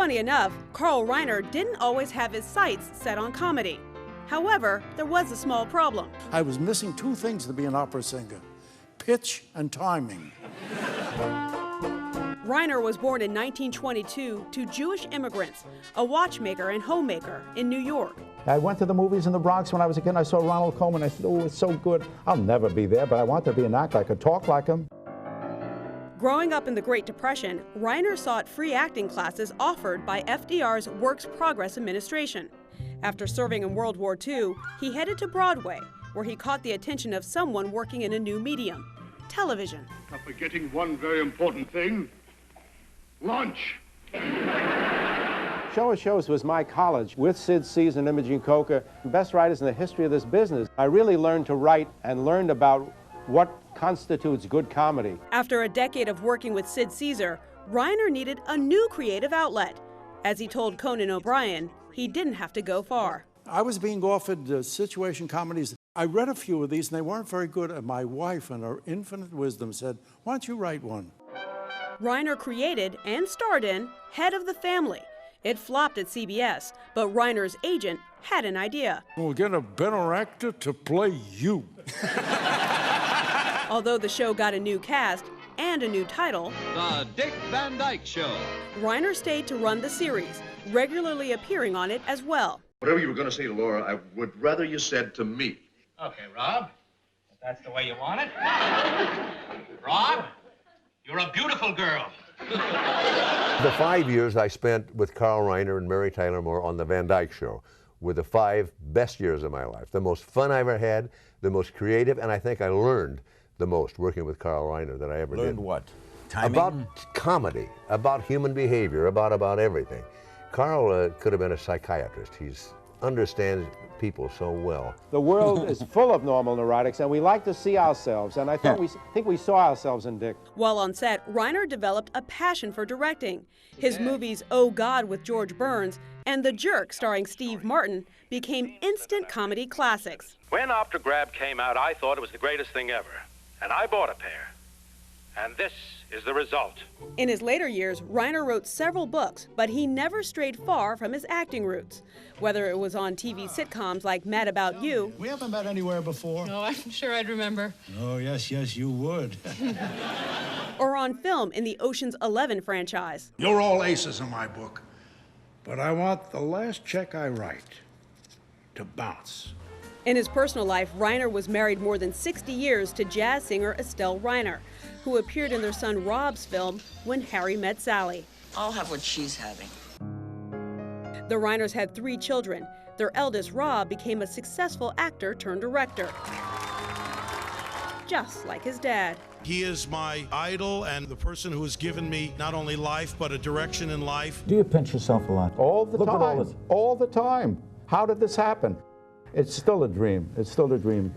Funny enough, Carl Reiner didn't always have his sights set on comedy. However, there was a small problem. I was missing two things to be an opera singer: pitch and timing. Reiner was born in 1922 to Jewish immigrants, a watchmaker and homemaker in New York. I went to the movies in the Bronx when I was a kid. I saw Ronald Koeman. I said, oh, it's so good. I'll never be there, but I want to be an actor. I could talk like him. Growing up in the Great Depression, Reiner sought free acting classes offered by FDR's Works Progress Administration. After serving in World War II, he headed to Broadway, where he caught the attention of someone working in a new medium, television. I'm forgetting one very important thing: lunch. Show of Shows was my college with Sid Caesar and Imogene Coca, best writers in the history of this business. I really learned to write and learned about what constitutes good comedy. After a decade of working with Sid Caesar, Reiner needed a new creative outlet. As he told Conan O'Brien, he didn't have to go far. I was being offered situation comedies. I read a few of these, and they weren't very good, and my wife, in her infinite wisdom, said, why don't you write one? Reiner created and starred in Head of the Family. It flopped at CBS, but Reiner's agent had an idea. We'll get a better actor to play you. Although the show got a new cast and a new title, The Dick Van Dyke Show, Reiner stayed to run the series, regularly appearing on it as well. Whatever you were going to say to Laura, I would rather you said to me. Okay, Rob, if that's the way you want it. Rob, you're a beautiful girl. The 5 years I spent with Carl Reiner and Mary Tyler Moore on The Van Dyke Show were the 5 best years of my life. The most fun I ever had, the most creative, and I think I learned the most working with Carl Reiner that I ever did. Learned what? Timing? About comedy, about human behavior, about everything. Carl could have been a psychiatrist. He understands people so well. The world is full of normal neurotics, and we like to see ourselves, and I think we saw ourselves in Dick. While on set, Reiner developed a passion for directing. His movies Oh God with George Burns and The Jerk starring Steve Martin became instant comedy classics. When Optograb came out, I thought it was the greatest thing ever, and I bought a pair. And this is the result. In his later years, Reiner wrote several books, but he never strayed far from his acting roots. Whether it was on TV sitcoms like Mad About You. We haven't met anywhere before. Oh, I'm sure I'd remember. Oh, yes, you would. Or on film in the Ocean's 11 franchise. You're all aces in my book, but I want the last check I write to bounce. In his personal life, Reiner was married more than 60 years to jazz singer Estelle Reiner, who appeared in their son Rob's film When Harry Met Sally. I'll have what she's having. The Reiners had 3 children. Their eldest, Rob, became a successful actor turned director, just like his dad. He is my idol and the person who has given me not only life, but a direction in life. Do you pinch yourself a lot? All the Look at time. all this. All the time. How did this happen? It's still a dream. It's still a dream.